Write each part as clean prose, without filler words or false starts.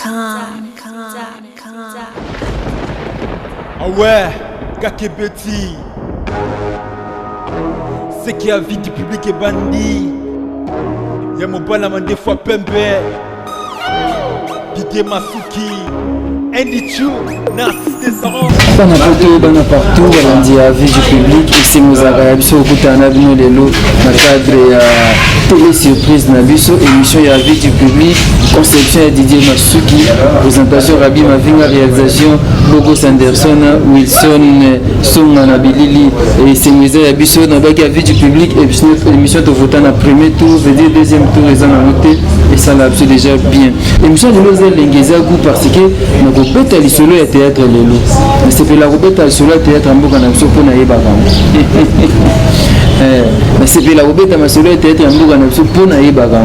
Ah ouais, Kakebeti. C'est qui a vie du public est bandit. Y'a mon banaman des fois pembe. Didier Masuki. Andy Chou, Narcisse Descendants. Bana partout, balandi à vie du public. Ici Mozara Biso Kutana Bino Lelo. Na cadre ya télé surprise na Biso. Émission ya vie du public. Conception ya Didier Masuki. Présentation Rabi Mavinga. Réalisation Bogo Sanderson. Wilson Songa na Bilili. Et c'est Mozara ya Biso. Na baki ya vie du public. Émission de voter na premier tour. Veut dire deuxième tour. Ils en ont noté. Et ça l'a déjà bien. Émission de Lozé Lengeza Gou parce que robeta lisolo ya théâtre lelo nasepela robeta lisolo ya théâtre mboka na biso mpona yebaka nasepela robeta masolo ya théâtre ya mboka na biso mpona yebaka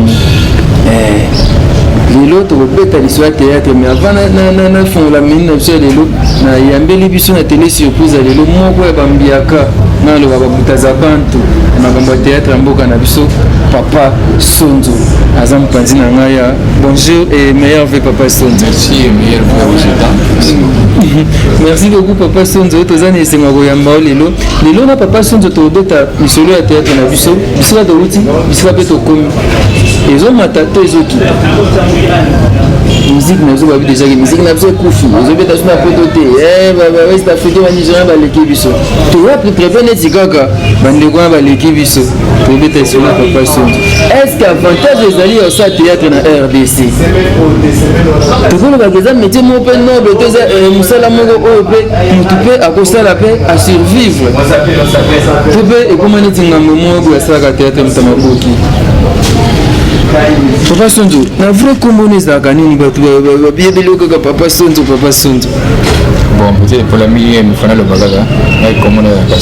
lelo tokobeta lisolo ya théâtre mais avant nafongola mini na biso ya lelo nayambeli biso na télé surprise ya lelo moko ya bambiaka naloba babutaza bantu makambo ya théâtre ya mboka na biso Papa Sonzo aza mopanzi na ngai ya bonjour et meilleur vœu Papa Sonzo. Merci et meilleur vœu aux États. Merci beaucoup Papa Sonzo toza na esenga koyamba lelo na Papa Sonzo tobeta misolo ya théâtre na biso bisika touti bisika mpe tokomi ezomata to ezokita musique na biso babi déjà que musique na biso ekufi ezobeta so na poto te west africain banigérien baleki biso toya préféré neti kaka bandeko wana baleki biso tobeta esolo ya Papa Sonzo. Est-ce qu'avantage ezali ya osala théâtre na RDC tokoloba eza métier moko mpe noble to eza mosala moko oyo mpe motu mpe akosala mpe asurvivre to mpe ekoma neti ngambo moko asalaka théâtre moto maboki. Papa Sonzo na vrai komona ezalaka nini bato babiyebeli okaka Papa Sonzo bon peut-être pour la milieu mifana lobakaka ngai komona ezalaka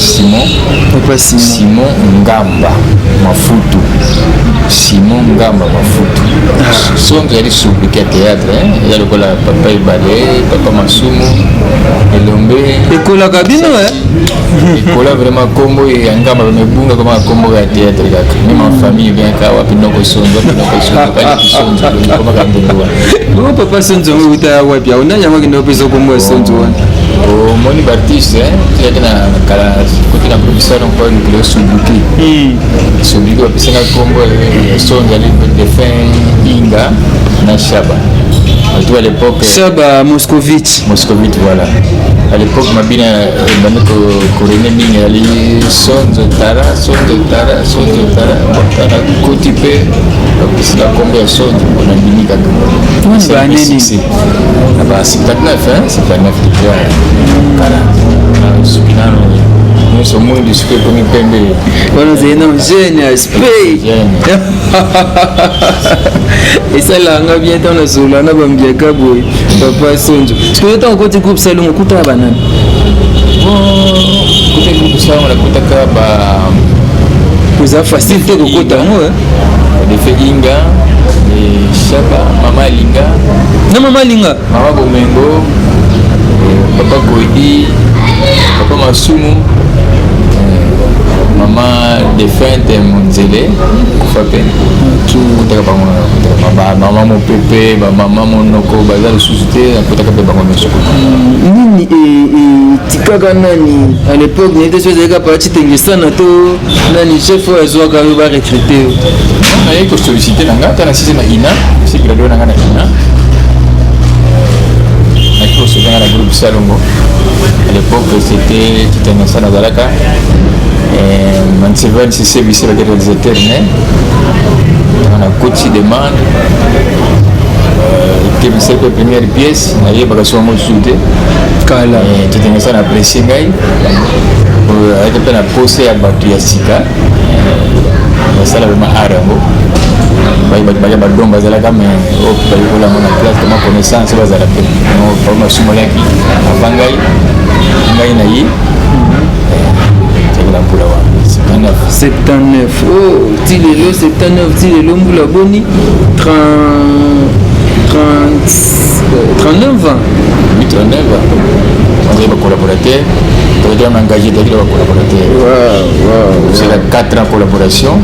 Simon Ngamba Mafutu sonzo yali sublike ya théâtre eza lokola Papa Ebale Papa Masumu Elombe ekolaka bino ekola vraiment kombo ya Ngamba bamebunga komaka kombo ya théâtre kaka même en famille bianka wapi noko sonzo komaka ndenge wana Papa Sonzo uta wapi aunanyamaki ndo pesa kombo ya Sonzo wana omoni baartiste tiyaki na kala kote na professeur mpo nikolo sublike bapesanga kombo ya sonzo ali defin Inga na Shaba tout à l'époque Shaba Moscovitch voilà à l'époque mabina bande ko rené mingi ali sonzo tara koti pe bapesanga kombo ya sonzo mpona mbini kaka baneni aba 59 kala supinano nous moins de ce que comme pembe wana zena jeune spay esalanga bien tant na zola na bambiaka boye Papa Sonzo sikoyo ntango koti groupe salongo okutaka banani kote groupe salongo nakutaka eza facile te kokota yango defe Inga Shaba Mama Linga Mama Bomengo Papa Koidi Papa Masumu Mama Defente Monzele Kufape kutaka bango mama Mopepe mama Monoko baza lisusu te nakutaka mpe bango nyonso nini etikaka nani à l'époque nete so ezalaka parti tengesana to nani chef oyo azwaka oyo baretraité naye kosollicité na nga ata na sise na ina si gradué na nga na ina naki kosolanga na groupe Salongo à l'époque c'était titengesana azalaka Mansevan Sissé Bissé la réalisateur on a coach demande était c'est la première pièce na yeba ka somo soute kala tutenga sana apprécier ngai avec peine à poser à batu ya sika ça la vraiment arango baya badomba zala kama au balikola mona place comme connaissance bazala pe no forma sumolaki avangai ngai na yi la 79 oh tilelo 79 tilelo mbula boni 39 ans 39 ans on est collaborateur on a engagé des collaborateurs c'est la 4 ans collaboration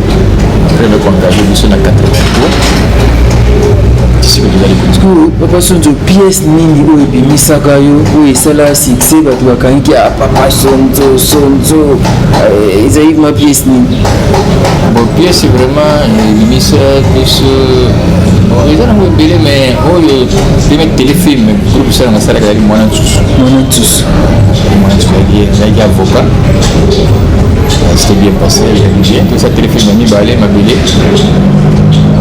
après on a engagé sur la 4 ans tisiko tozali papa Sonzo pièce nini oyo ebimisaka yo oyo esala succès bato bakangiki ya papa Sonzo ezali ma pièce nini bon pièce vraiment ebimisa biso eza nango ebele mais oyo premier téléfilm groupe sala nasalaka ezali mwana nsusu azalaki avocat c'était bien passé ezali bien tout ça téléfilm ya mibale mabele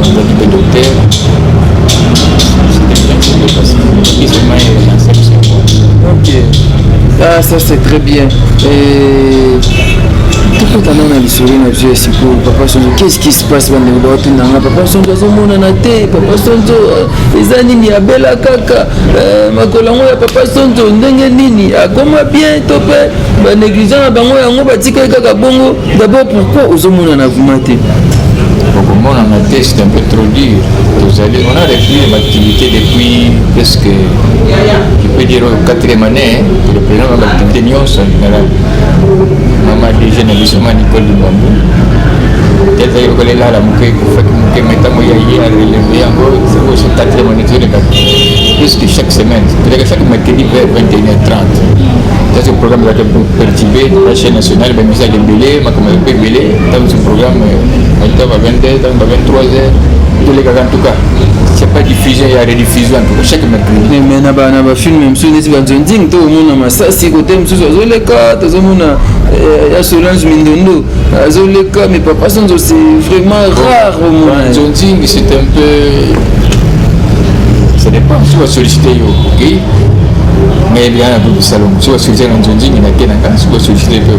azalaki mpe docteur ok ah ça c'est très bien et tokotana na lisolo na biso ya sikoyo papa Sonzo qu'est-ce qui se passe bandeko baotundanga papa Sonzo azomonana te papa Sonzo eza nini abela kaka makolo yango ya papa Sonzo ndenge nini akoma bien to mpe banégligent na bango yango batikali kaka bongo d'abord pourquoi ozomonana vuma te on a testé, c'est un peu trop dur. On a repris l'activité depuis presque, je peux dire, 4e année. Le président de l'activité Nyons, en général. Maman déjà n'a pas Nicole du Bambou. Peut-être que là, la mouké, que maintenant, il y a relevé encore, c'est aussi 4e année, presque chaque semaine. Peut-être que chaque mercredi vers 21h30. Ça, c'est le programme de la perturbé de la chaîne nationale, mais ça, il y a belé, ma commune peut belé, dans ce programme, à 20h, à 23h, tous les gars en tout cas. C'est pas diffusé, il y a rediffusion en tout cas, chaque mercredi. Mais na ba film même sur les banzonding to mona masasi côté msusu azoleka tozomona ya Solange Mindondo azoleka mais papa Sonzo c'est vraiment rare au monde. Banzonding c'est un peu ça dépend si on solliciter yo, OK? Mais bien un peu de salon. Si on sollicite un Banzonding il n'a qu'un cas, si on sollicite peu.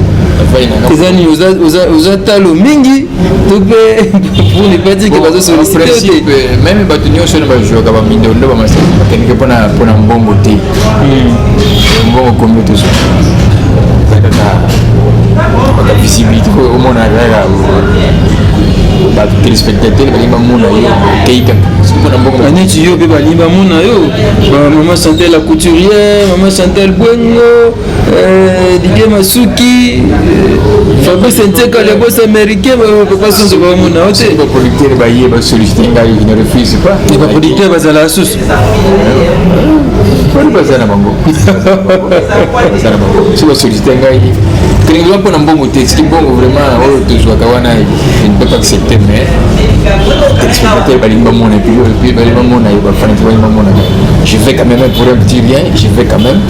Les amis aux talo mingi to pe pour ne pas dire que bazo solliciter même batunyo sur na jouer ka ba Mindondo ba masasi bakeni pona mbongo te. Mbongo comme tout ça. La visibilité au monde ba téléspectateur balimba mona yo keika sipona mbongo aneti yo be balimba mona yo maman Chantal la couturière maman Chantal Bwengo Didier Masuki Fabrice Nteka les boss américains papa Sonzo ba mona ote ba producteur ba yé ba solliciter ngai ne refuse pas les producteurs bazala sous pas bazala bango bazala bango si ba solliciter ngai kringo pona mbongo te c'est bongo vraiment o toujours kawana je ne peux pas accepter mais téléspectateur balimba mona et puis balimba mona et ba fan balimba mona je vais quand même pour un petit bien je vais quand même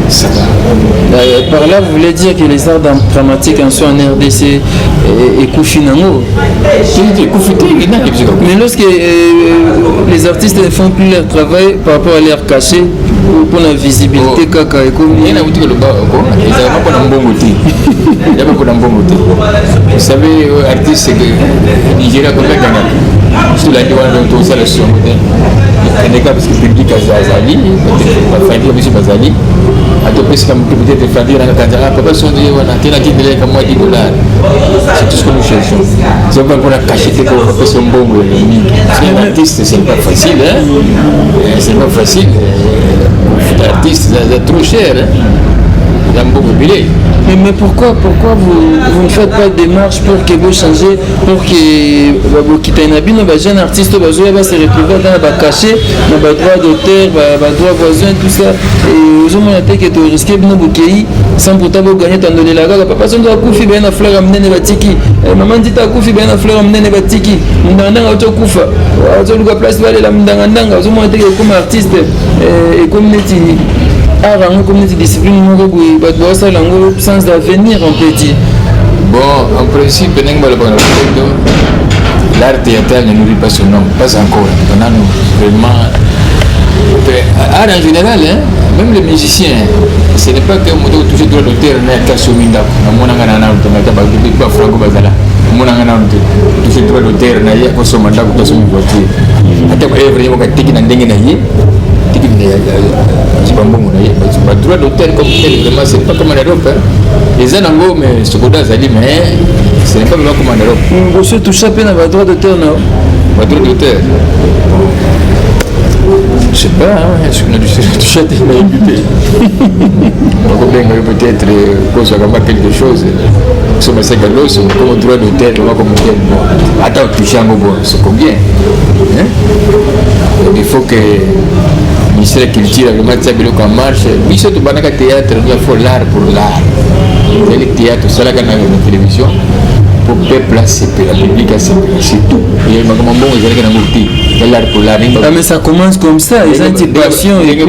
ça va. Par là vous voulez dire que les arts dramatiques en sont en RDC et Koufinango mais lorsque les artistes ne font plus leur travail par rapport à leur cachet pour la visibilité kaka et comme il y a un le bas ils n'ont pas mbongo te il y a pas mbongo te vous savez artiste c'est que Nigeria comme Ghana sur la diwana donc ça la son il y a parce que le public azali peut-être pas famille monsieur bazali à tout prix comme peut-être faire dans Kandara papa Sonzo wana tena kidele comme moi $10 c'est tout ce que nous cherchons c'est pas pour la cacher que pour faire son mbongo c'est un artiste c'est pas facile hein c'est pas facile l'artiste c'est trop cher hein il y a beaucoup de mais pourquoi vous ne faites pas de démarche pour que vous changez pour que Kitanabino ba jeune artiste bazoya ba se retrouver dans ba caché dans ba droit d'auteur ba droit voisin tout ça et vous avez été que tu risquez bino bokei sans pourtant vous gagner ton donner la gare papa Sonzo akufi ben na fleur amnene batiki maman dit akufi ben na fleur amnene batiki ndanga auto kufa auto luka place bale la ndanga vous avez été comme artiste et comme neti avant comme une discipline sans avenir on peut dire. Bon, en principe, l'art théâtral ne nourrit pas son nom, pas encore. On a vraiment art en général, hein, même les musiciens, ce n'est pas que on touche droit d'auteur na Kassominda, na mona ngana na utamata ba pas franco bazala. Mona ngana touche droit d'auteur na ya Kassominda ko Kassomi voiture. Ata ko vraiment ka tiki na ndenge na ye. C'est pas bon, pas droit d'auteur comme tel, vraiment, c'est pas comme en Europe. Les anangos, mais ce qu'on a dit, mais ce n'est pas vraiment comme en Europe. Vous se touchez à peine à votre droit d'auteur, non? Votre droit d'auteur. Je sais pas, est-ce qu'on a touché à peut-être cause quelque chose. Si on sait que l'eau, c'est comme droit d'hôtel, on va comme attends, toucher un mot, c'est combien? Il faut que le ministère de la Culture a vraiment dit en marche. Mais surtout, il y a un théâtre, il faut l'art pour l'art. Il y a le théâtre, c'est là qu'on a la télévision. Pour le peuple, c'est la public, c'est tout. Il y a un bon, il y a l'art pour l'art. Ah, mais ça commence comme ça, les anticipations. Et puis. Il y a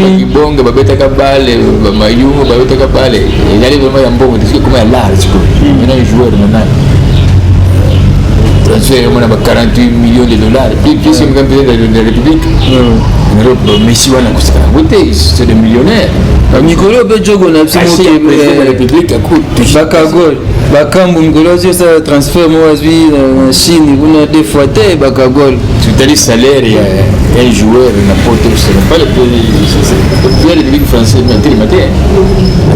vraiment un bon, il y a l'art. Maintenant, les joueurs, maintenant. Transfert, on a 48 millions de dollars. Puis, c'est le président de la République. Messi, c'est des millionnaires. Mikolo Bejogo na président de la République a coûté. Bakagol. Bakambu Mikolo, c'est ça, transfert, moi, je vis en Chine, on a des fois, Bakagol. Tu as dit salaire, il y a un joueur, n'importe où. Ce n'est pas le président de la République française, mais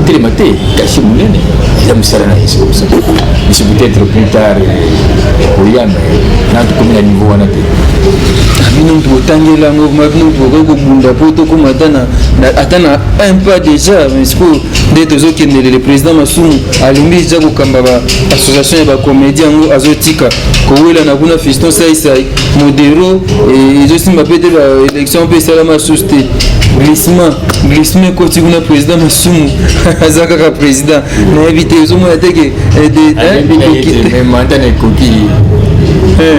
Télématé, caché Moulin. Ils ont mis ça là, c'est comme ça. Mais c'est peut-être plus tard, pour Yann, dans tout comme il y a niveau en athée. Nous tangela mouvement nous pour bunda poto comme atana un pas déjà mais ce que des deux autres le président Masumu alumbi déjà ko kambaba association ba comédien ngo azotika ko wela na kuna fiston sai modero et ils aussi m'appelle élection pe salama susté glissement côté kuna président Masumu azaka ka président na éviter zo mo ateke mais mandat ne coquille.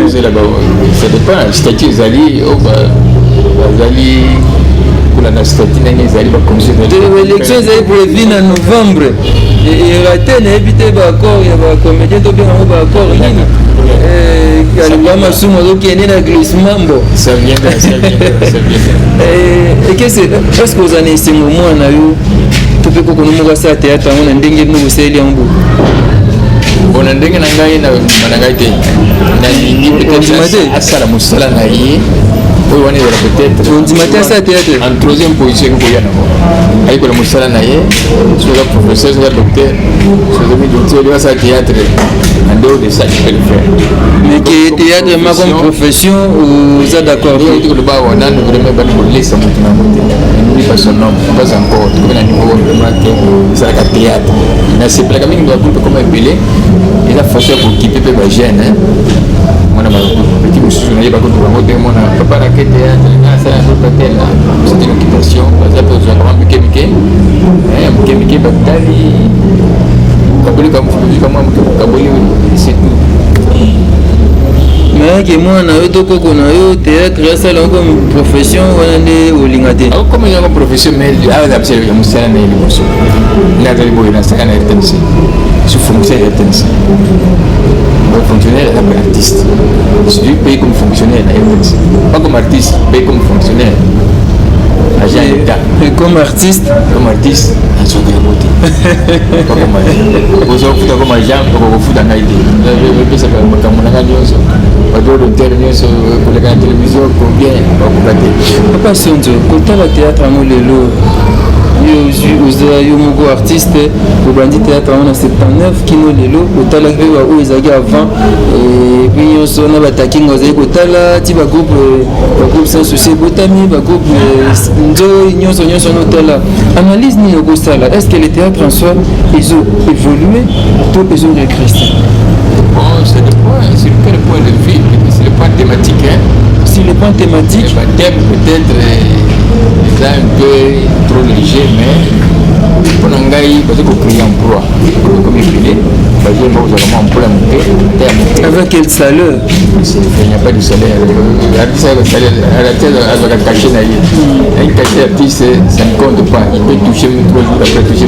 Ça dépend, statut Zali, Zali, pour la statut Zali, l'élection Zali pour venir en novembre. Et raté, n'évitez pas encore, il y a des comédiens qui ont encore rien. Il y a le Masumo qui est né dans glissement. Ça vient. Et qu'est-ce que vous en avez ce moment, on a eu tout le monde qui a fait théâtre, on a dingue de nous, c'est Liambo. On a ndenge na ngai na manangai te na ningi peut-être asala musala na ye oyo wana eza peut-être on dit matin ça théâtre en troisième position ko yana ko ayi ko musala na ye sur le professeur sur le docteur sur le docteur il va ça théâtre en dehors de ça tu peux le faire mais que théâtre ma comme profession ou ça d'accord oui tu le ba wana ne vraiment pas pour laisser mon temps n'oublie pas son nom pas encore comme un niveau vraiment que ça la théâtre mais c'est pas comme une doit comme appeler il a façon pour équiper les jeunes hein on a petit monsieur on a pas contre moi on a pas la quête ça la peut là c'est une occupation par exemple on a vraiment Mike batali kabuli comme c'est tout mais que moi na yo toko ko na yo théâtre ça là comme profession wana ne olingate comme il y a une profession mais avec absolument musala na ilimoso na dali boy na ça na RTNC je fonctionnaire RTNC le fonctionnaire est un artiste si tu payes comme fonctionnaire na RTNC pas comme artiste paye comme fonctionnaire agent d'État comme artiste à son côté pas comme vous avez comme agent pour vous foutre dans l'idée vous ça comme on a gagné ça pas de terminer sur pour la télévision combien pas pour bater papa sonjo quand la théâtre à molelo yo mogo artiste au bandit théâtre en 79 kino lelo otala ke wa o ezaki avant et puis on sona bataki ngoze kotala ti ba groupe sans souci botami ba groupe nzo nyonso notala analyse ni yoko sala est-ce que le théâtre en soi ils ont évolué tout ils ont régressé bon c'est le point c'est le point de vue c'est le point thématique hein si le point thématique thème peut-être un peu trop léger mais pour Nangaï parce qu'on crée un emploi comme il fait avec quel salaire il n'y a pas de salaire l'artiste a le salaire à la tête à la caché un cachet artiste ça ne compte pas il peut toucher 3 jours après toucher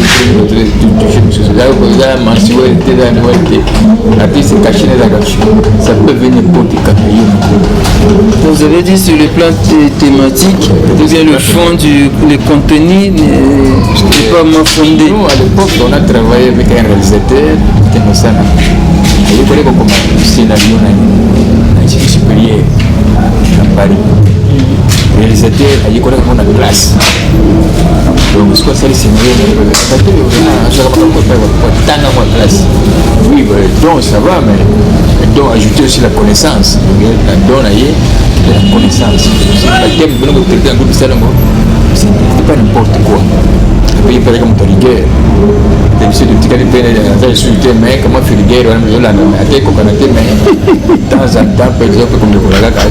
là où il y a mensualité d'annualité l'artiste est caché dans la gâchette ça peut venir pour des capaillons vous avez dit sur le plan thématique le fond le contenu n'est pas mal fondé nous à l'époque on a travaillé avec un réalisateur Sana il connaît comme scénario na supérieur à Paris réalisateur il connaît comme la classe donc ce que c'est le scénario oui donc ça va mais donc ajouter aussi la connaissance la donne la connaissance c'est pas thème de notre traité en groupe pas n'importe quoi. Et puis il paraît comme ta rigueur. Tu as de petit canapé, tu as insulté, mais comment faire rigueur, on a la main, tu as coconaté, mais de temps en temps, par exemple, comme le coconaga,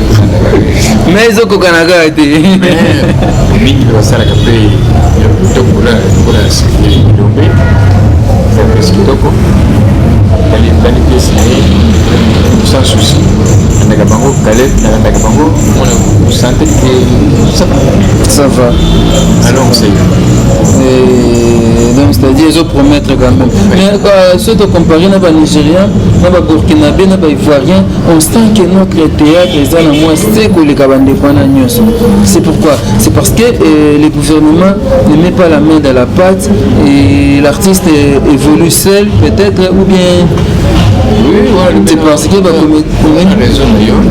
mais ils ont coconaga été. Mais il va ça la capé, le coconaga, c'est tombé, c'est un peu ce qui toque. Dans les pièces, sans souci. Nagabango, Caleb, Nagabango, on sentait que ça va. Alors, c'est. Donc, c'est-à-dire, ils ont promettre quand même. Mais ceux de comparer à Nigérien, à Burkinabé, à Ivoirien, on sent que notre théâtre est dans le moins c'est que les Kabandé. C'est pourquoi? C'est parce que le gouvernement ne met pas la main dans la pâte et l'artiste évolue seul, peut-être, ou bien. Oui, voilà. C'est parce que va commettre. On a raison d'ailleurs.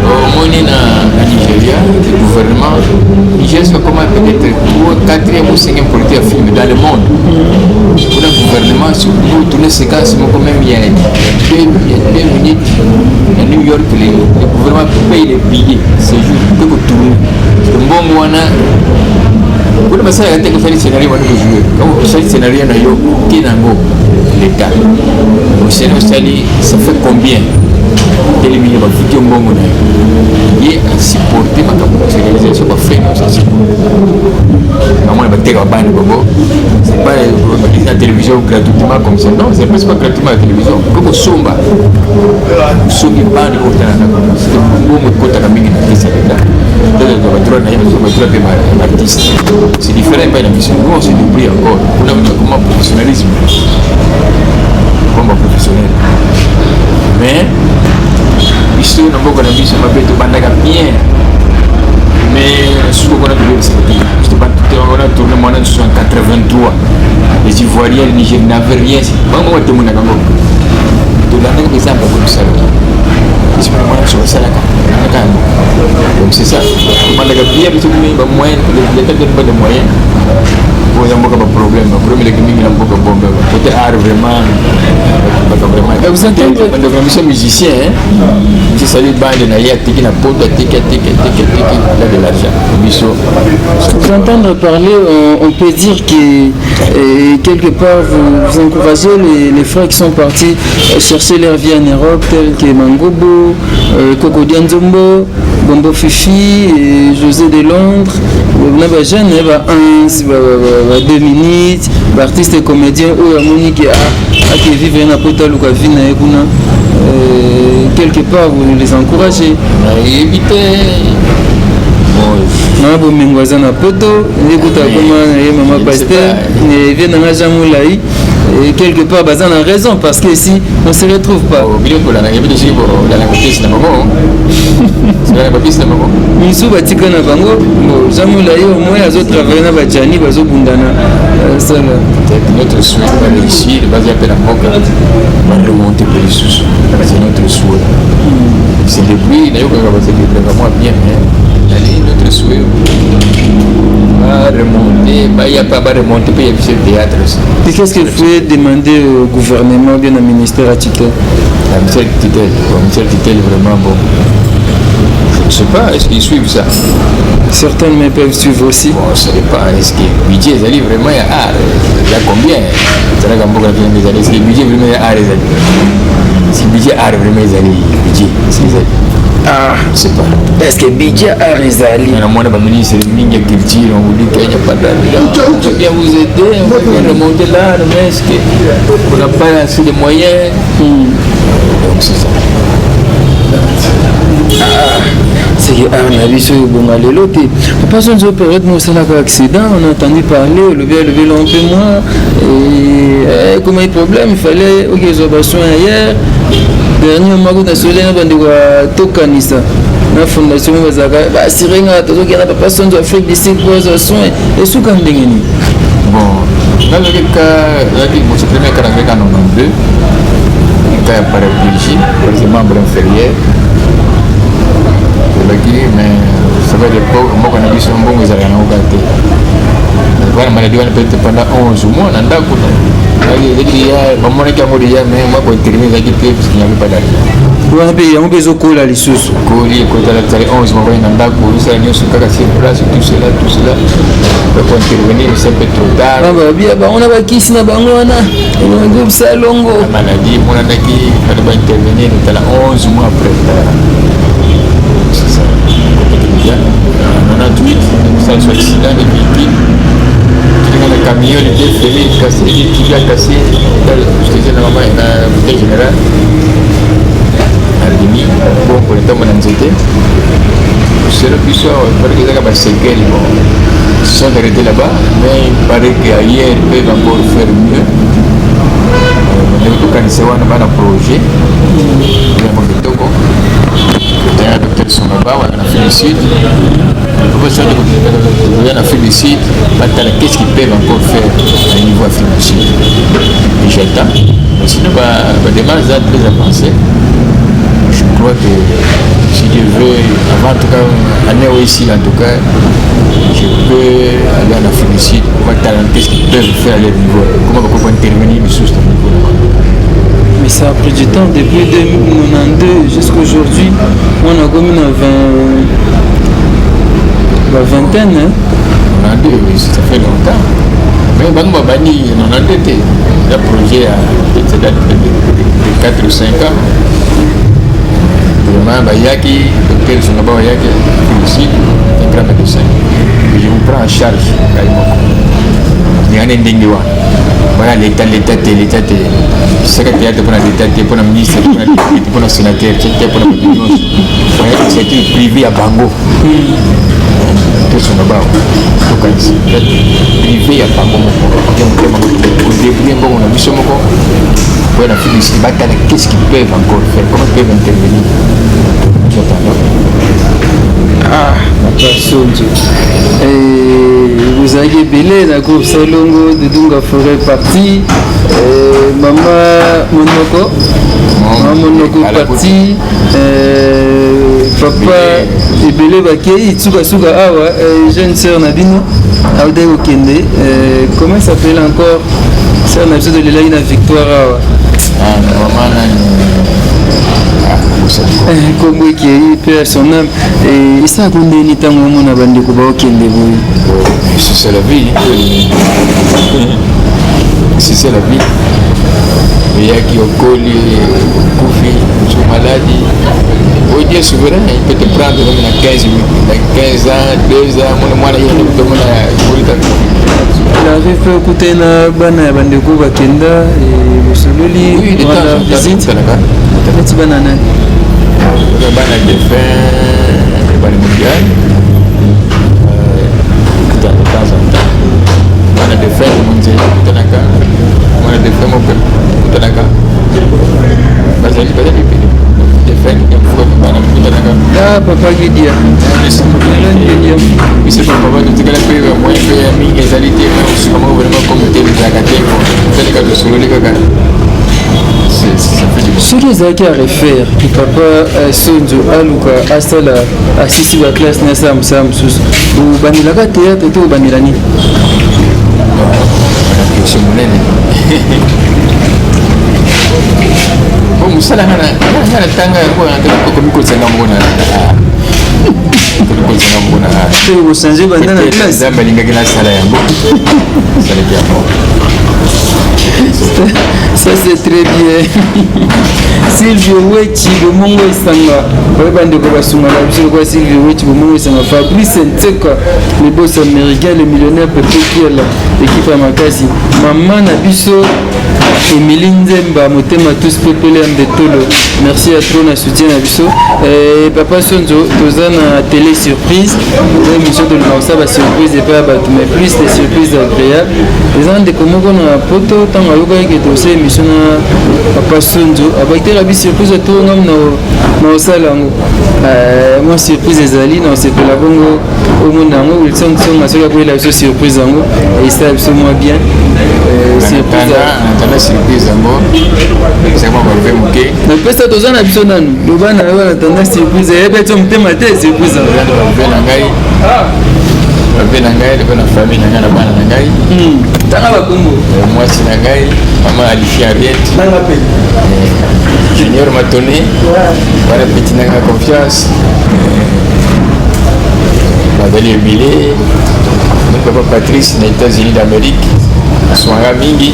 Au moins, à Nigeria, le gouvernement, Nigeria, c'est comme peut-être 4e ou 5e politique à film dans le monde. Pour le gouvernement, si vous tournez ces cas, c'est quand même il y a 2 minutes à New York, le gouvernement paye les billets. C'est juste que vous tournez. C'est un bon moyen. Vous ne savez pas faire le scénario, vous jouez. Quand vous faites le scénario, qui est dans l'État. Au scénario, ça fait combien? Télévision va foutre un bon moment. Il est supporté ma capacité, c'est pas fait, ça supporte. Normalement, il va faire un bain de bobo. C'est pas la télévision gratuitement comme ça. Non, c'est pas gratuitement la télévision. Comme au Somba. Au Somba, il va faire un bain de bobo. C'est un bon moment de côté à Mingina. C'est différent de la mission. Nous, on s'est débrouillé encore. On a un professionnalisme. Comme un professionnel. Mais, ici, on a beaucoup de mission, on a bien. Mais, ce qu'on a trouvé, c'est que on a tourné en 1983. Les Ivoiriens, les Nigériens n'avaient rien. Pas moi, tout le monde a gagné. Tout le monde a gagné comme ça. C'est pas moi sur ça là. Donc c'est ça. On a bien parce que l'État donne pas de moyens. Pour y avoir un problème. Le problème est que nous avons beaucoup de bombes. Peut-être art vraiment. Vous entendez? Nous sommes musiciens. Si ça lui bande de naïa, tiki na poto, tiki, là de l'argent. Vous entendre parler, on peut dire que quelque part vous encouragez les frères qui sont partis chercher leur vie en Europe, tels que Mangobo, Coco Dianzombo, Bombo Fifi, et José de Londres. On a des jeunes, 2 minutes, artistes et comédiens, qui vivent dans Pota Lucavina et Kuna. Quelque part, vous les encouragez. Évitez. Na bo mingwaza na poto, écoute comment maman pasteur, et vient dans la jamoulaï. Et quelque part, Bazan a raison parce que si on ne se retrouve pas. Misu batika na bango, jamoulaï au moins les autres travaillent na bajani bazo bundana. Ça là. Notre souhait va réussir, il va y avoir la moque, va remonter pour les sous. C'est notre souhait. C'est depuis, d'ailleurs, qu'on va se dire vraiment bien, notre souhait va remonter, il n'y a pas de remonter, il y a le théâtre aussi. Et qu'est-ce que vous pouvez demander au gouvernement, bien au ministère à Titel? Le ministère Titel, vraiment bon. Je ne sais pas, est-ce qu'ils suivent ça? Certains mais peuvent suivre aussi. Bon, je ne sais pas, est-ce que le budget est allé vraiment à art? Il y a combien? C'est là qu'on peut dire est-ce que le budget vraiment à art est allé? Si le budget art vraiment est allé, le budget, c'est les allé. Ah, je ne sais pas. Est-ce que le budget art est allé? Il y a moins de ministres, il y a culture, on vous dit qu'il n'y a pas d'argent. On peut bien vous aider, on peut bien remonter là, mais est-ce qu'on n'a pas assez de moyens? Donc c'est ça. C'est que Arnabi se bon à l'élote. Papa son jour période moi c'est là accident, on a entendu parler, lever un peu moins et comme il problème, il fallait OK ils ont besoin hier. Dernièrement on a solé na bande wa tokanisa. Na fondation bazaka ba sirenga to que na papa son de Afrique du Sud pour soins et sous quand ndengeni. Bon, dans le cas là qui mon premier cas avec un nombre 2 cas paraplégie, par exemple membre inférieur. Mais ça va l'époque, moi quand on a vu son bon, ils allaient en regarder. Voilà, maladie, on peut être pendant 11 mois, on a d'accord. Il y a un moment qui a mouru, mais moi, pour terminer, il y a parce qu'il n'y avait pas d'argent. wana mpe yango mpe ezokola lisusu koli ekotala tali 11 mabali na ndako osala nyonso kaka sur place tout cela po intervenir c'est un peu trop tard babia bango na bakisi na bango wana elongo bisa longo maladie monanaki bana ba intervenir tala 11 mois après c'est ça déjà 98 ça soit accident de véhicule dans le camion il était fermé cassé il a cassé je disais la maman na bouteille générale Ardini, bon pour les temps on était c'est le plus soir parce que ça va séquelles sont arrêtés là-bas mais il paraît qu'ailleurs ils peuvent encore faire mieux donc quand c'est un projet il y a beaucoup de temps il y a un docteur son là-bas on a fait le site le professeur on a fait le site maintenant qu'est-ce qu'ils peuvent encore faire à niveau financier et j'attends sinon bah demain ça très avancé. Je crois que si je veux, avant en tout cas, année ici en tout cas, je peux aller en Afrique du Sud, voir qu'est-ce qu'ils peuvent faire à leur niveau, comment on peut intervenir sur ce niveau. Mais ça a pris du temps, depuis 2092 jusqu'à aujourd'hui, on a comme une vingtaine. Hein? 92, oui, ça fait longtemps. Mais bon, on va bannir, on a été. Le projet a date de 4 ou 5 ans. Vraiment, Bayaki, docteur Sonaba Bayaki, ici, un grand médecin. Je vous prends en charge. Il y a un endingue. Voilà, l'État, secrétaire pour l'État, pour le ministre, pour le sénateur, pour le ministre. C'est privé à Bango. Tout son abord. Privé à Bango. Au début, on a vu ce moment. Voilà, qu'est-ce qu'ils peuvent encore faire? Comment ils peuvent intervenir? Ah, vous avez belé dans le groupe Salongo de Dunga Forêt parti, maman Monoko parti, papa belé bakei Tsuga Suga Awa, jeune sœur Nabino, Aoude Okende, comment ça s'appelle encore? Sœur Nabino de l'Elaïna Victoire Awa. Ah, maman Kombo qui est son âme et ça a condamné ni tant mon abandé ko ba okende boy c'est la vie c'est la vie il y a qui okoli koufi sous maladie au Dieu souverain il peut te prendre même à 15 ans 2 ans mon mwana yene to mona kulita il avait fait écouter na bana bande ko bakenda et sololi voilà visite petit banana le banane de fin le banane mondial de temps en temps banane de fin mondial tanaka banane de fin mope tanaka basali de fin il faut banane tanaka ah papa Gidia oui c'est papa de tikala pe moi pe mingi ezalité mais comment vraiment comme tel zakate tanaka de solo les kaka ce qu'ils ont à refaire, que papa Sonjo Aluka Astala assisté à la classe Nassam Sam Sous ou Banilaka théâtre et tout Banilani. Bon, Moussala n'a tanga comme il s'est envoyé. Vous changez dans la classe. Ça c'est très bien. Silvio Wechi, le Mongo Sanga. Vous avez de Kobasunga, la Silvio Wechi, le Mongo Sanga. Fabrice Nteka, le boss américain, le millionnaire Pepe Kiela, l'équipe à Makasi. Maman Nabiso, Emilie Nzemba, Motema tous Pepele Mbetolo. Merci à toi, on a soutien Nabiso. Papa Sonjo, Tozana télé surprise. L'émission de l'Unausa va surprise et pas abattu, mais plus des surprises agréables. Les gens de Komogo na poto, tant à yoga qui est aussi émission na Papa Sonjo. Avec des rabis surprise à tout, on a au salon. Moi, surprise des alliés, non, c'est que la bongo au monde où ils sont à ceux qui ont la surprise en haut. Et ça, absolument bien. Surprise à moi. C'est moi qui vais me moquer. Mais peut-être que tu as une surprise. Le ban a tendance surprise. Et bien, tu me thème à tes surprises. ve na ngai na famille na ngai na bana na ngai tanga bakombo mwasi na ngai mama Alicia Ariette nanga pe Junior Matone wana petit na ngai confiance bazali ebele papa Patrice na États-Unis d'Amérique swanga mingi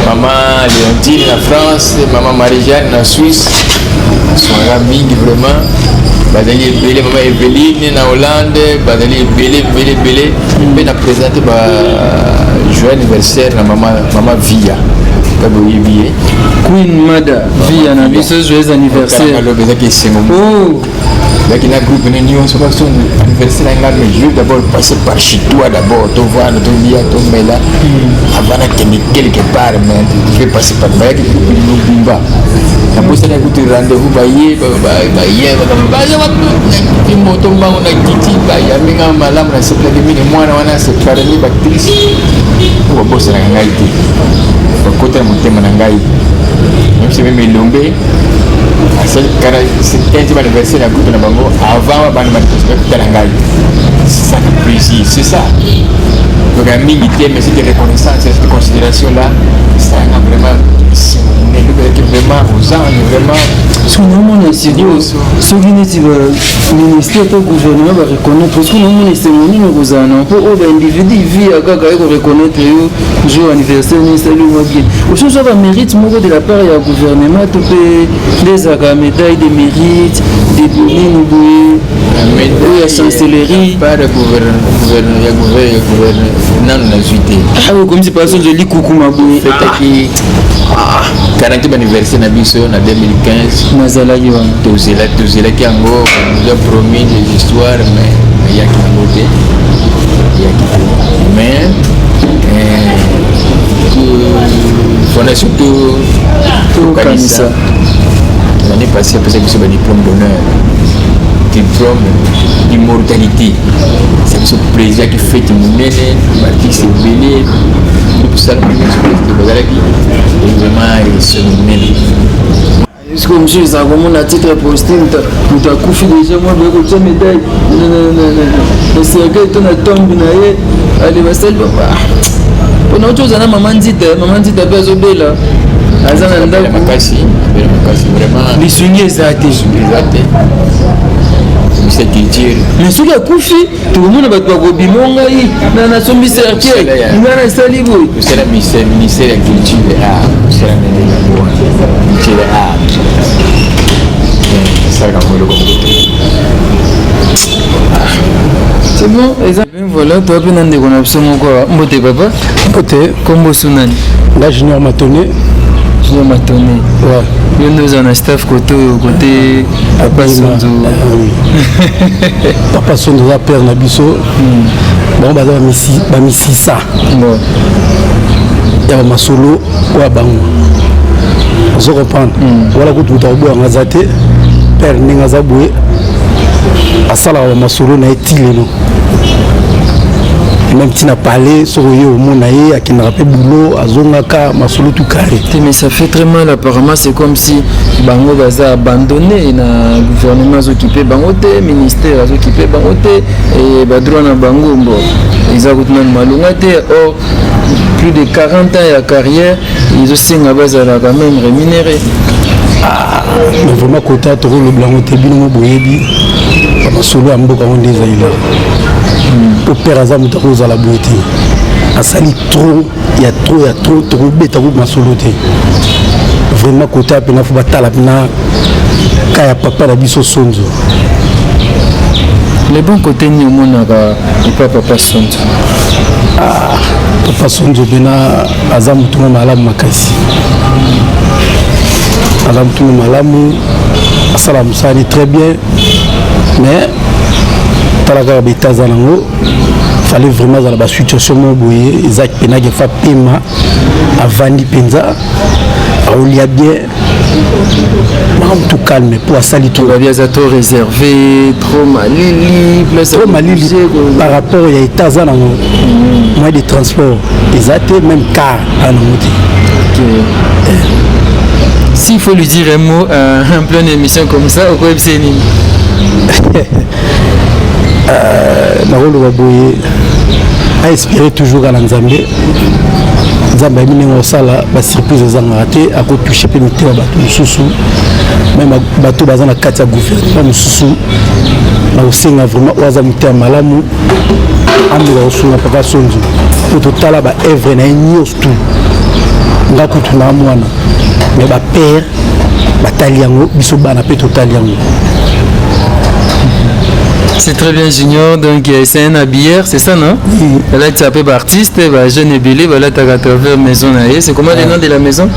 mama Léontine na France mama Marie-Jeanne na Suisse swanga mingi vraiment bazali ebele mama Eveline na Hollande bazali ebele mpe na présente ba joyeux anniversaire na mama Via kabo yebiye Queen Mada Via na biso joyeux anniversaire alo bezaki esengo donc il y a un groupe de union sur son anniversaire mais je veux d'abord passer par chez toi d'abord tu vois tu viens tu mets là avant de te quelque part mais tu fais passer par là qui nous bimba la poste n'a goûté rendez-vous bailler moto mbango na kiti ba ya minga malamu na sepla de mini mwana wana se parmi bactrice ko bosse na ngai ti ko kota motema na ngai même si même lombe c'est un anniversaire à groupe de bango avant ban manifestation de la ngai c'est ça que précis c'est ça donc à mingi mais cette reconnaissance cette considération là ça a vraiment vraiment aux anges vraiment son nom est sérieux ce qui n'est pas ministère au gouvernement va reconnaître parce que nous est cérémonie nous rozana pour au individu vit à gaga et reconnaître jour anniversaire ni salut moi bien au chose va mérite moi de la part du gouvernement tout des aga médailles de mérite des bonnes de chancellerie par le gouvernement non na juité ah oui comme c'est pas ça je lis coucou ma boue fait 40e anniversaire na biso na 2015 nazalaki wana tozelaki yango nous promis des histoires mais yaki yango te mais fondation tokanisa l'année passée apesa biso badiplôme d'honneur diplôme d'immortalité c'est biso président qui fête monene baartiste ebele tosala bazalaki vraiment esomonene est-ce que monsieur ezala komona titre postime moto akufi déjà mwa boye kotia médaille na cercueil to na tombe na ye ale basali mpona oti oza na mama nzita mpe azobela aza na ndako makasi vraiment lisungi eza te c'est culture mais soki akufi tokomona bato bakobima ngai nasombi cercueil nga nasali boye osala ministère ya culture et art osala culture et art esalaka moloko c'est bon voilà toi mpe na ndeko na biso moko mbote papa mbote kombo sunani nga Junior Matone yo nde oza na staff kote oyo kote papa sonzo papa sonzo aza père na biso bango baza bamisisa ya bamasolo oyo bango ozo comprendre wala kutu moto akoboyanga aza te père ndenge aza boye asalaka bamasolo na ye ti lelo même ntina palais soki oye omona ye akendaka mpe boulot azongaka masolo tout carré. Mais ça fait très mal apparemment, c'est comme si bango baza abandonné na gouvernement occupé bango te, ministère occupé bango te et badroit na bango bon exactement malunga te. Or plus de 40 ans de carrière, ils ont singa bazala quand même rémunéré. Mais vraiment côté à toro le blanc te bino boyebi masolo ya mboka ngo ndeza ila au père azam ta roza la beauté asali trop il y a trop beta ko masolo te vraiment côté apena fo batala pena kaya papa la biso sonzo les bons côtés ni monaka et papa sonzo papa sonzo pena azam tout malamu makasi azam tout malamu asala musali très bien mais talaka betaza nango fallait vraiment dans la situation mo boye Isaac penage fa pema avandi penza aolia bien tout calme pour asali tout va bien trop réservé trop malili par rapport à etaza nango moyen de transport exacté même car à nango. S'il faut lui dire un mot en pleine émission comme ça, au quoi c'est nakoloba boye aespérer toujours ala nzambe nzambe ayemi ndenge osala basurprise ezangaka te akotouche mpe mitema bato mosusu meme bato baza na kati ya gouvernement mosusu nakosenga vraiment oyo aza mitema malamu ameka kosunga Papa Sonzo po totala baevre na ye nyonso tu nga kutu na mwana me bapere batali yango biso bana mpe totali yango. C'est très bien Junior, donc c'est un habilleur, c'est ça non? Oui. Là tu s'appelle artiste, jeune et belé, là tu as à travers maison. C'est comment le nom de la maison?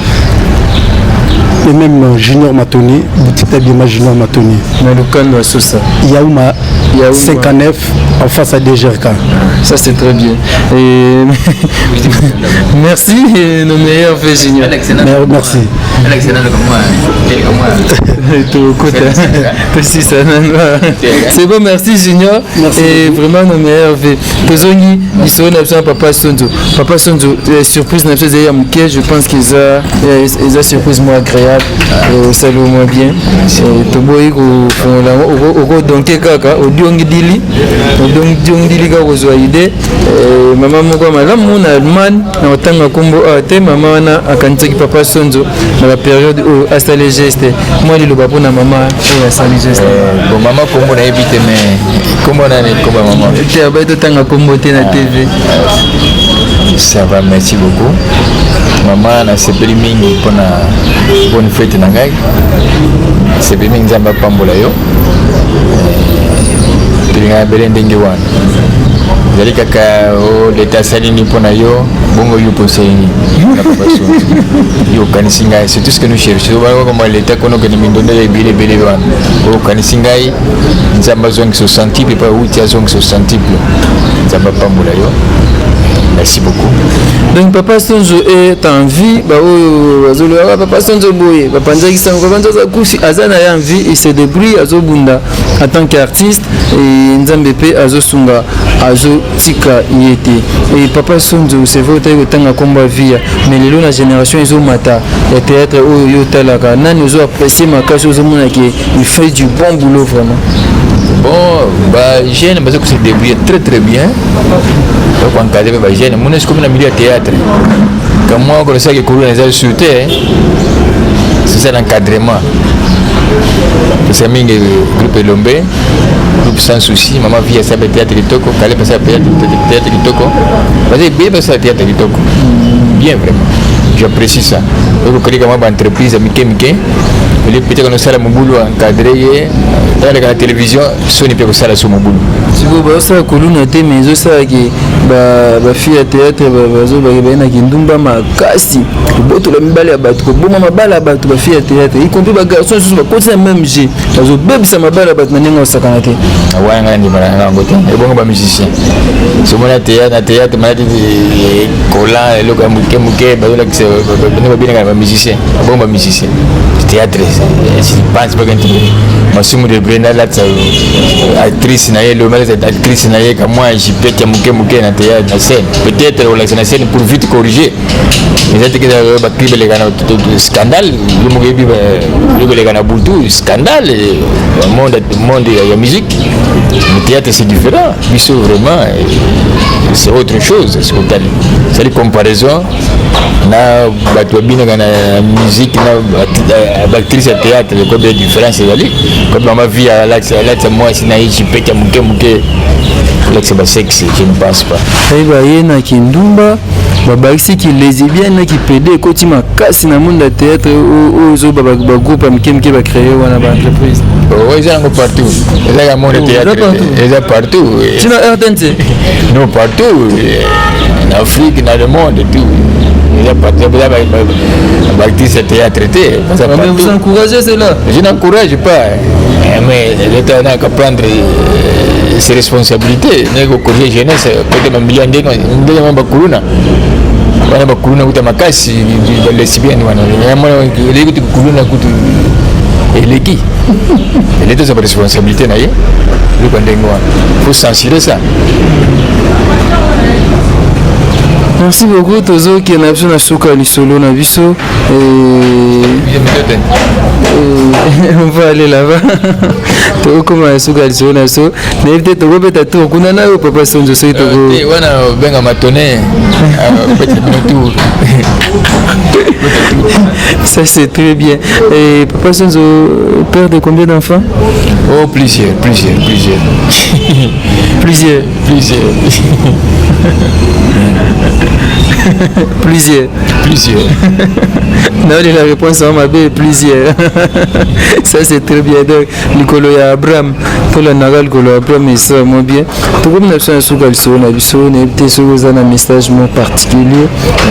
Et même Junior Matoni, boutique d'habillement Junior Matoni. Dans le camp de Sousa. Yaouma 59 en face à DGRK. Ça c'est très bien. Et merci nos meilleurs faits Junior. Merci. C'est bon, merci Junior. Merci. Et vraiment nos meilleurs faits. Tozongi, ils sont absolument Papa Sonzo. Papa Sonzo, surprise je pense qu'ils ont surprise moi agréable. Ça le moins bien. Toboyi au donké kaka au diongi dili ka kozwa idée maman moko malamu na Allemagne na otanga kombo te maman wana akanitaki Papa Sonzo na la période où asali geste moi liloba mpona maman oyo asali geste bon maman kombo na yebi te mais kombo nani kombo maman te abai totanga kombo te na TV. Ça va, merci beaucoup. Maman nasepeli mingi mpona bonne fête na ngai sepeli mingi nzambe apambola yo tolinga bele ndenge wana ezali kaka leta asalini mpona yo bongo yo poseni na Papa Sonzo yo okanisi ngai c'est tout ce que nous cherchons bakoma leta konokende mindondo ya ebele wana okanisi ngai nzambe azongisa ocentuple mpe auti azongisa ocentuple nzambe apambola yo. Merci beaucoup. Donc Papa Sonzo est en vie, Papa Sonzo boye, Papa Nzaki Azana est en vie, il se débrouille Azobunda en tant qu'artiste et Nzambepe Azosunga Azo Tika Yete. Et Papa Sonzo c'est vrai que tanga combat vie, mais les la génération ils ont mata le théâtre où yo talaka, nan ils ont apprécié ma cache aux hommes qui il fait du bon boulot vraiment. Bon, jeune parce que se débrouille très bien. Donc encadré par jeune, mon est comme dans le milieu théâtre. Comme moi, on sait que Corona est sauté, c'est ça l'encadrement. C'est un groupe Lombé, groupe sans souci. Maman vit à sa théâtre de Toko, Calais passe à théâtre de Toko. Parce que bien passé à théâtre de Toko. Bien vraiment. J'apprécie ça. Donc, on connaît comment l'entreprise à Mickey. Peut-être qu'on a mon boulot encadré. Dans la télévision, Sony peut faire ça mon boulot. Si vous avez colonne té mais ça qui ba fille théâtre bazo ba na kindumba makasi boto la mibale ya bato boma mabala bato ba fille théâtre y compris ba garçons sous ba continue même jeu bazo bebisa mabala bato na ninga osakana te wa ngandi mara ngote e bongo ba musicien so mona théâtre maladi cola le muke ba la que ba bien ba musicien bongo ba musicien théâtre c'est pas pas quand masumu de Brenda là actrice na yelo mais actrice na yeka moi j'y pète muke na théâtre na scène peut-être la scène pour vite corriger mais c'est que ba clip les gars scandale le mo bi le les gars bultu scandale monde ya musique le théâtre c'est différent biso vraiment c'est autre chose c'est une comparaison na bato bina na musique na actrice à théâtre le quoi de différence comme ma vie à là moi si na j'y pète muke là c'est pas sexe je ne pense pas et ba yena kindumba babakisi ki lesbienne qui pédé koti makasi na monde théâtre ozo ba groupe amike ba créer wana ba entreprise ouais ils sont partout ils sont monde théâtre ils sont partout tu n'as RTNC non partout en Afrique dans le monde tout il y a pas de actrice théâtre mais vous encouragez cela je n'encourage pas mais l'État n'a qu'à prendre ses responsabilités nego corriger jeunesse peut-être un million de ndenge bakuluna wana bakuluna kuta makasi lesbienne wana nyama lego tukuluna kutu eleki l'État a sa responsabilité naye le ndenge wana faut censurer ça. Merci beaucoup Tozo qui n'a besoin de souka lisolo na biso on va aller là-bas. To comment souka lisolo na so. Mais peut-être to peut être to kuna na papa sonjo so to go. Wana benga matone petit tour. Ça c'est très bien. Et papa sonjo père de combien d'enfants? Oh plusieurs. Plusieurs. Non, la réponse à ma belle, plusieurs. Ça c'est très bien. Donc, Nicolo et Abraham, pour le Nagal, Abraham et ça, moi bien. Tout comme nous avons un message particulier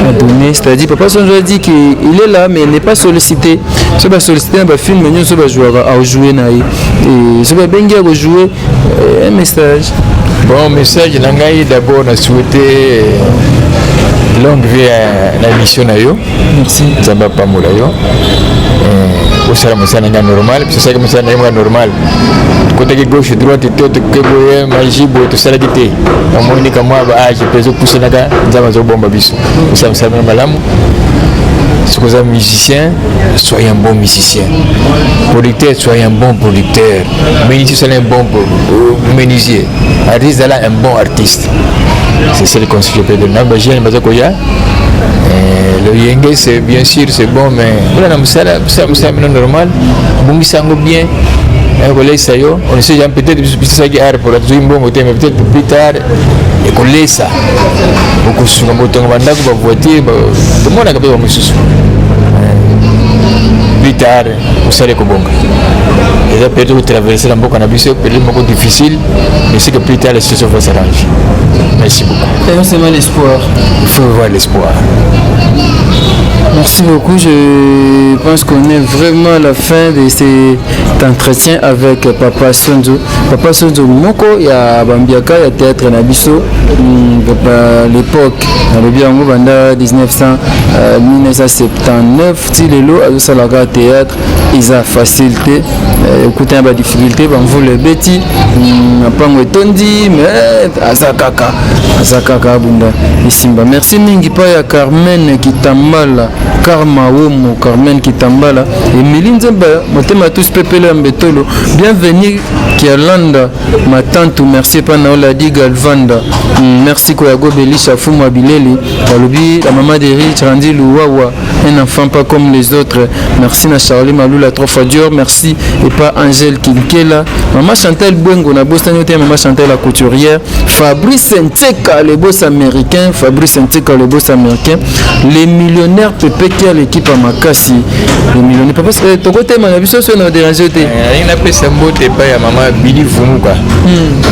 à donner. C'est-à-dire, papa Sonjo dit qu'il est là, mais il n'est pas sollicité. Si on sollicité un film, on va jouer à jouer. Et si on va bien jouer un message. Bon, message, d'abord, on a souhaité longue vie à la mission. Merci. Ça va pas mal. Au salaire, c'est normal. C'est ça que c'est normal. Côté gauche, droite, tout que vous magie, tout ça là qui était. Au moins, ni comme moi, je peux pousser là, nous avons bon babiso. Nous sommes ça même là. Si vous êtes musicien, soyez un bon musicien. Producteur, soyez un bon producteur. Menuisier, soyez un bon menuisier. Artiste, un bon artiste. C'est ça le conseil que je peux donner. Le yenge, c'est bien sûr, c'est bon, mais c'est normal. Bon, ça bien. On essaie peut-être de faire ça pour la deuxième bonne mais peut-être plus tard et qu'on laisse ça. Beaucoup sur le moteur, on va voiture, tout le monde a capté au monsieur. Plus tard, vous savez que bon. Et là, peut-être traverser la boca cannabis, peut-être beaucoup difficile, mais c'est que plus tard la situation va s'arranger. Merci beaucoup. Et c'est mal l'espoir. Il faut voir l'espoir. Merci beaucoup. Je pense qu'on est vraiment à la fin de cet entretien avec Papa Sonjo. Papa Sonjo Moko, il y a Bambiaka, il y a Théâtre Nabiso. À l'époque, dans le bien 1979, si les lots à Salaga Théâtre, ils ont facilité. Écoutez, il y a difficulté, vous le bêtis, pas moi tondi, mais Azakaka Bunda. Merci Mingipa ya Carmen Kitambala. Karma Womo, Carmen Kitambala et Milinzemba, Motema tous Pepele Mbetolo. Bienvenue Kialanda, ma tante, merci Panaola Di Galvanda. Merci Koyago Belisha Fuma Bileli, Balobi, la maman de Rich Randi Louawa, un enfant pas comme les autres. Merci na Charlie Maloula trois fois dur, merci et pas Angèle Kinkela. Maman Chantal Bwengo, na Bostanoté, maman Chantal la couturière. Fabrice Nteka, le boss américain. Fabrice Nteka, le boss américain. Les millionnaires Pepe qui a l'équipe à Makassi. Les millionnaires. Papa, ton côté, mon avis, ça n'a dérangé. Il a pris sa beauté, pas à maman Billy Vumuka.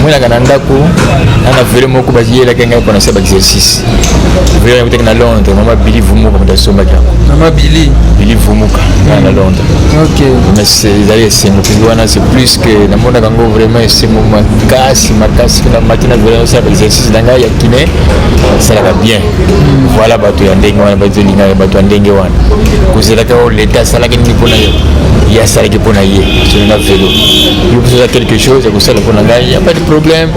Moi, la Ganandako, on a vraiment basé la Ganga pour un exercice. Vraiment, on a Londres, maman Billy Vumuka, on a Somalia. Maman Billy Vumuka, on a Londres. Ok. Mais c'est plus que la monde a vraiment c'est mon Makassi, la matinée de ça exercice dans la Yakine, ça va bien. Voilà, bateau Yandenga, bateau Lina, bateau Yandenga. Kuzela l'état ça là qui n'est pas là. Il y a ça qui est pas là. Sur le vélo. Il y a quelque chose, il n'y a pas de problème.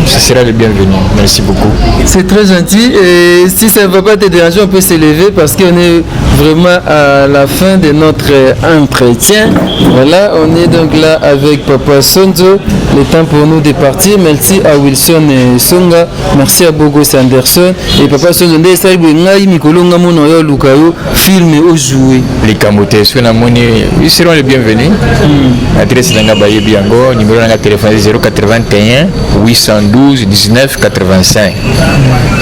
Ce sera le bienvenu. Merci beaucoup. C'est très gentil. Et si ça ne va pas te déranger, on peut s'élever parce qu'on est vraiment à la fin de notre entretien. Voilà, on est donc là avec Papa Sonjo. Le temps pour nous de partir. Merci à Wilson et Songa. Merci à Bogo Sanderson. Et Papa Sonjo, film au jouer. Les camotés, ils seront les bienvenus. Adresse Nanga Baye Biango, numéro de téléphone 081 812 19 85.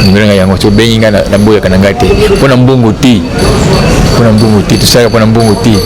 Numéro de Yango, tu benga na boya kanangate. Pona mbongo ti. Pona mbongo ti, tu sais pona mbongo ti.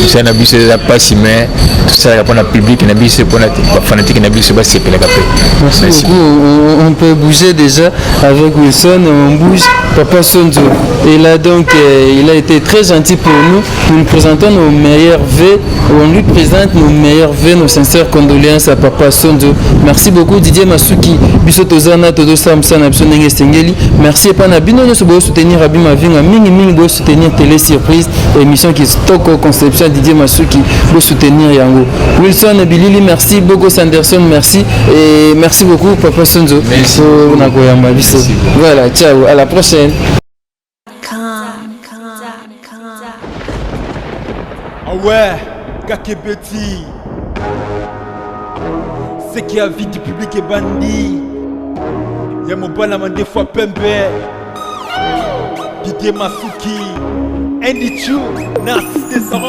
Tu sais na biso za passe mais tu sais pona public na biso pona fanatique na biso ba sepela kapé. Merci beaucoup. On peut bouger déjà avec Wilson, on bouge Papa Sonjo. Et là donc il a été très gentil pour nous. Nous lui présentons nos meilleurs vœux. On lui présente nos meilleurs vœux, nos sincères condoléances à Papa Sonjo. Merci beaucoup Didier Masuki. Biso tozana todo samsana biso ndenge sengeli. Merci pana bino no so soutenir Abima Vinga mingi mingi bo soutenir télé Télésurprise, émission qui est Toko Conception Didier Masuki pour soutenir Yango. Wilson Bilili, merci. Bogo Sanderson, merci. Et merci beaucoup, Papa Sonzo. Merci. Voilà, ciao, à la prochaine. Ah ouais, Kakebeti. C'est qui a vie du public est bandit. Y'a mon bonhomme des fois Pembe. Didier Masuki. Andy Chou, Narcisse des